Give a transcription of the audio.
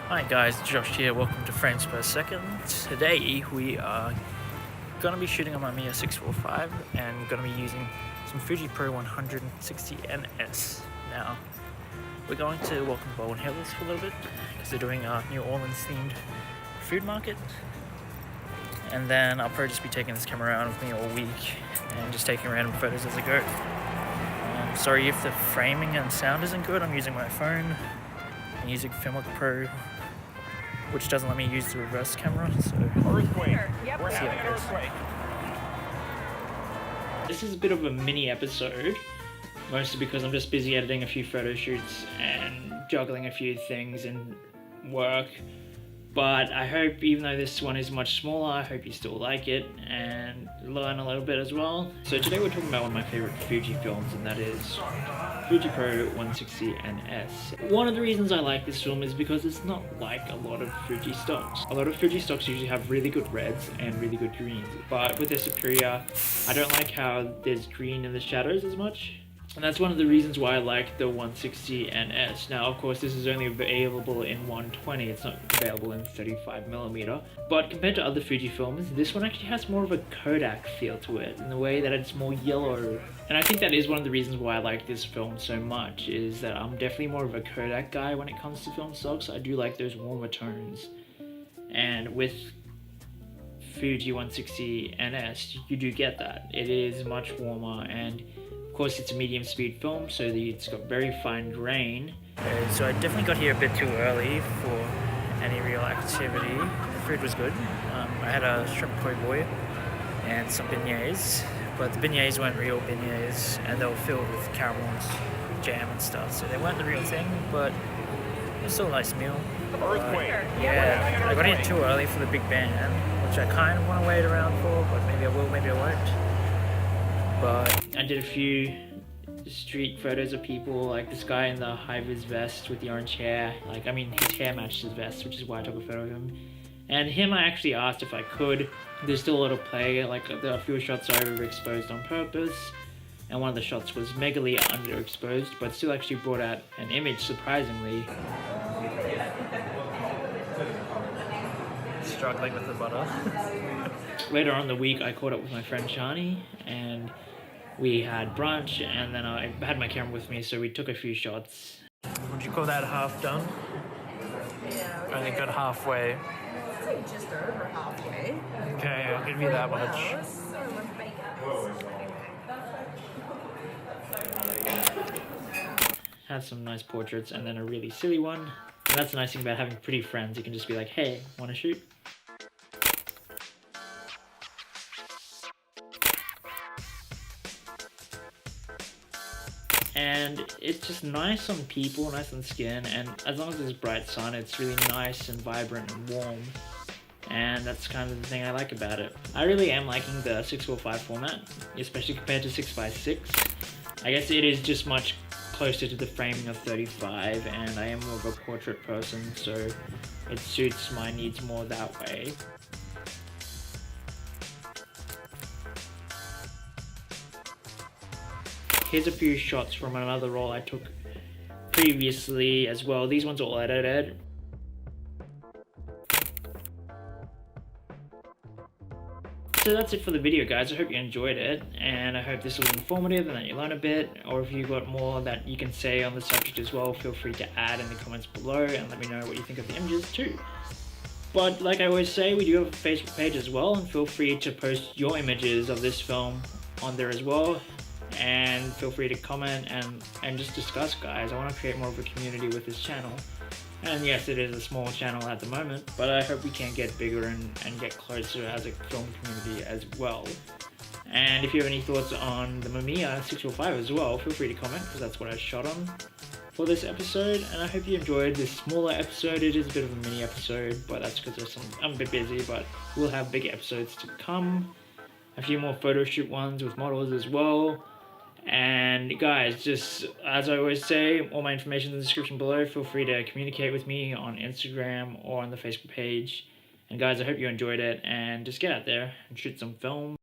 Hi guys, Josh here, welcome to Frames Per Second. Today we are going to be shooting on Mamiya 645 and going to be using some Fuji Pro 160 NS. Now, we're going to Welcome Bowen Hills for a little bit because they're doing a New Orleans themed food market. And then I'll probably just be taking this camera around with me all week and just taking random photos as I go. Sorry if the framing and sound isn't good, I'm using my phone. I'm using Filmic Pro, which doesn't let me use the reverse camera, so Earthquake. Yep. See how it goes. This is a bit of a mini episode, mostly because I'm just busy editing a few photo shoots and juggling a few things in work. But I hope, even though this one is much smaller, I hope you still like it and learn a little bit as well. So today we're talking about one of my favorite Fuji films, and that is Fuji Pro 160 NS. One of the reasons I like this film is because it's not like a lot of Fuji stocks. A lot of Fuji stocks usually have really good reds and really good greens, but with their Superior, I don't like how there's green in the shadows as much. And that's one of the reasons why I like the 160 NS. Now, of course, this is only available in 120. It's not available in 35mm. But compared to other Fuji films, this one actually has more of a Kodak feel to it, in the way that it's more yellow. And I think that is one of the reasons why I like this film so much, is that I'm definitely more of a Kodak guy when it comes to film stocks. I do like those warmer tones. And with Fuji 160 NS, you do get that. It is much warmer, and of course it's a medium speed film, so it's got very fine grain. So I definitely got here a bit too early for any real activity. The food was good. I had a shrimp po' boy and some beignets, but the beignets weren't real beignets, and they were filled with caramel and jam and stuff, so they weren't the real thing, but it was still a nice meal. Earthquake. Yeah, I got here too early for the big band, which I kind of want to wait around for, but maybe I will, maybe I won't. But I did a few street photos of people, like this guy in the high-vis vest with the orange hair. His hair matched his vest, which is why I took a photo of him. And him, I actually asked if I could. There's still a lot of play, a few shots are overexposed on purpose, and one of the shots was megally underexposed, but still actually brought out an image, surprisingly. Struggling with the butter. Later on in the week, I caught up with my friend Shani, and we had brunch, and then I had my camera with me, so we took a few shots. Would you call that half done? Yeah. Okay. Only got halfway. It's like just over halfway. Okay, I'll give you that much. Wow, that's so much bacon. Had some nice portraits, and then a really silly one. And that's the nice thing about having pretty friends. You can just be like, hey, wanna shoot? And it's just nice on people, nice on skin, and as long as there's bright sun, it's really nice and vibrant and warm. And that's kind of the thing I like about it. I really am liking the 645 format, especially compared to 6x6. I guess it is just much closer to the framing of 35, and I am more of a portrait person, so it suits my needs more that way. Here's a few shots from another roll I took previously as well. These ones are all edited. So that's it for the video, guys. I hope you enjoyed it, and I hope this was informative and that you learned a bit. Or if you've got more that you can say on the subject as well, feel free to add in the comments below and let me know what you think of the images too. But like I always say, we do have a Facebook page as well, and feel free to post your images of this film on there as well. And feel free to comment and just discuss, guys. I want to create more of a community with this channel. And yes, it is a small channel at the moment, but I hope we can get bigger and get closer as a film community as well. And if you have any thoughts on the Mamiya 645 as well, feel free to comment, because that's what I shot on for this episode. And I hope you enjoyed this smaller episode. It is a bit of a mini episode, but that's because I'm a bit busy, but we'll have bigger episodes to come. A few more photo shoot ones with models as well. And guys, just as I always say, all my information in the description below. Feel free to communicate with me on Instagram or on the Facebook page. And guys, I hope you enjoyed it, and just get out there and shoot some film.